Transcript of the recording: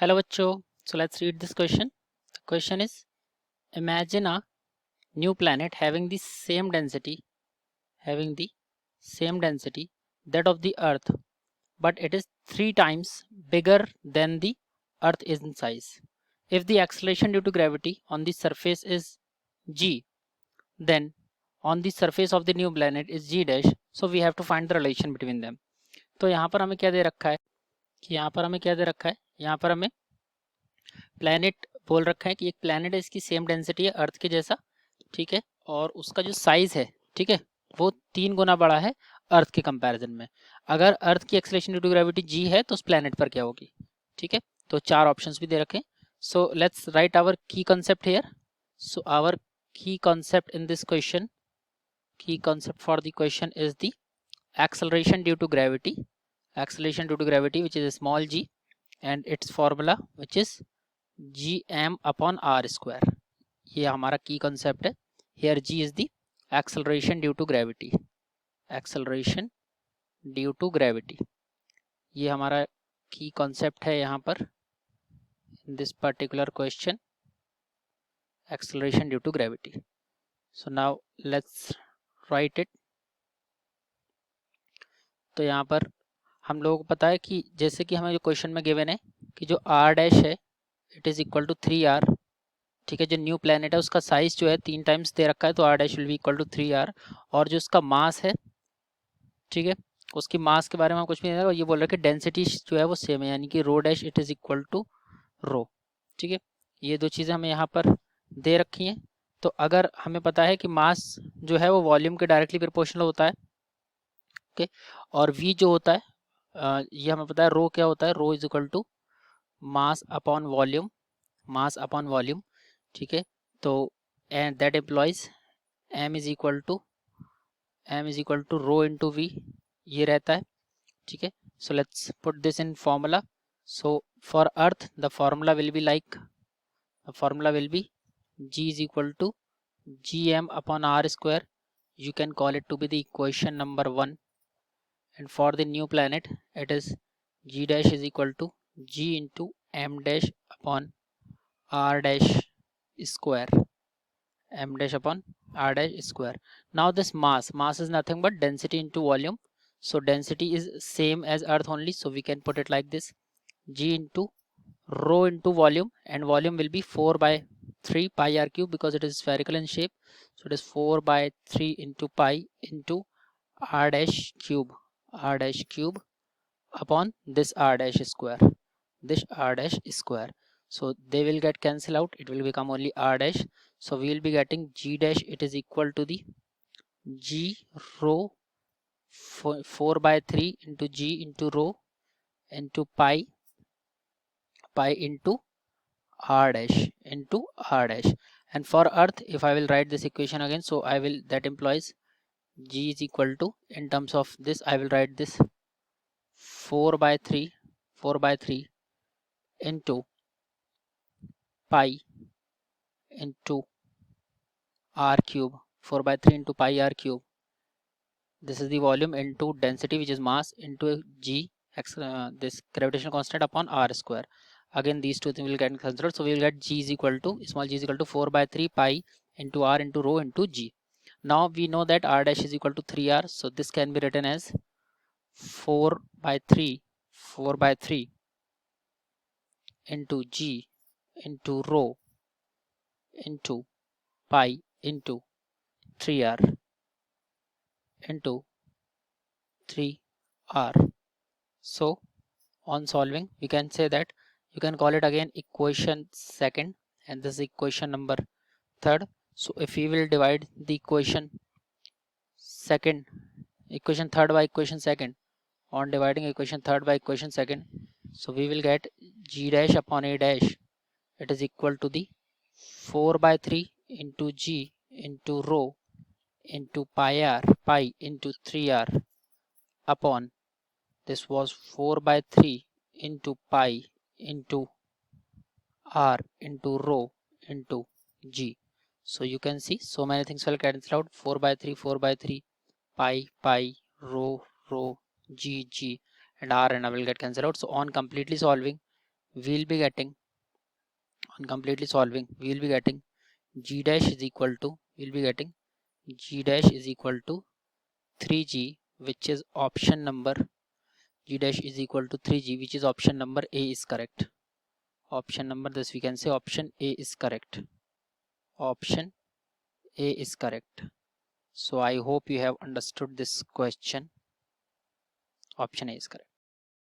Hello बच्चों, so let's read this question. The question is, imagine a new planet having the same density that of the Earth, but it is 3 times bigger than the Earth is in size. If the acceleration due to gravity on the surface is g, then on the surface of the new planet is g dash, so we have to find the relation between them. तो यहाँ पर हमें क्या दे रखा है कि यहाँ पर हमें प्लैनेट बोल रखा है कि एक प्लैनेट है, इसकी सेम डेंसिटी है अर्थ के जैसा, ठीक है, और उसका जो साइज है, ठीक है, वो 3 गुना बड़ा है अर्थ के कंपैरिजन में. अगर अर्थ की acceleration due to gravity G है तो उस प्लैनेट पर क्या होगी. ठीक है, तो 4 ऑप्शंस भी दे रखे हैं. सो लेट्स राइट आवर की कंसेप्ट हियर. सो आवर की कंसेप्ट इन दिस क्वेश्चन, की concept for the question is the acceleration due to gravity which is a small g, and its formula which is gm upon r square. ये हमारा की concept है. here g is the acceleration due to gravity, ये हमारा की concept है यहाँ पर in this particular question, acceleration due to gravity. so now let's write it. तो यहाँ पर हम लोगों को पता है कि जैसे कि हमें जो क्वेश्चन में गिवन है कि जो r डैश है it is equal to 3r. ठीक है, जो न्यू प्लैनेट है उसका साइज जो है 3 टाइम्स दे रखा है, तो r dash will be equal to 3r. और जो उसका मास है, ठीक है, उसकी मास के बारे में हम कुछ भी नहीं, और ये बोल रहा है कि डेंसिटी जो है वो सेम है, यानी कि rho dash it is equal to rho. ठीक है, ये दो चीज़ें हमें यहाँ पर दे रखी हैं. तो अगर हमें पता है कि मास जो है वो वॉल्यूम के डायरेक्टली प्रोपोर्शनल होता है, ओके, और v जो होता है ये हमें पता है रो क्या होता है, rho is equal to mass upon volume. ठीक है, तो and that implies m is equal to rho into v, ये रहता है. ठीक है, so let's put this in formula. So for earth the formula will be g is equal to gm upon r square. you can call it to be the equation number 1. and for the new planet it is g dash is equal to g into m dash upon r dash square, now this mass is nothing but density into volume. so density is same as earth only, so we can put it like this: g into rho into volume, and volume will be 4 by 3 pi r cube because it is spherical in shape. so it is 4 by 3 into pi into r dash cube upon this r dash square. so they will get cancel out, it will become only r dash. so we will be getting g dash, it is equal to the g rho 4 by 3 into g into rho into pi into r dash. and for earth, if I will write this equation again, so I will, that implies g is equal to, in terms of this I will write this 4 by 3 into pi into r cube, 4 by 3 into pi r cube. this is the volume into density which is mass into g this gravitational constant upon r square. again these two things will get considered, so we will get g is equal to, small g is equal to 4 by 3 pi into r into rho into g. now we know that r dash is equal to 3r, so this can be written as 4 by 3 into g into rho into pi into 3r into 3r. so on solving we can say that, you can call it again equation second, and this is equation number third. so if we will divide the equation third by equation second, on dividing equation third by equation second, so we will get g dash upon a dash, it is equal to the 4 by 3 into g into rho into pi into 3r upon, this was 4 by 3 into pi into r into rho into g. so you can see so many things will cancel out, 4 by 3 pi rho g, and r and I will get cancelled out. so on completely solving we will be getting, on completely solving, we will be getting g dash is equal to, we will be getting g dash is equal to 3g, which is option number, g dash is equal to 3g, which is option number A is correct. Option number, this we can say option A is correct. Option A is correct. So I hope you have understood this question. Option A is correct.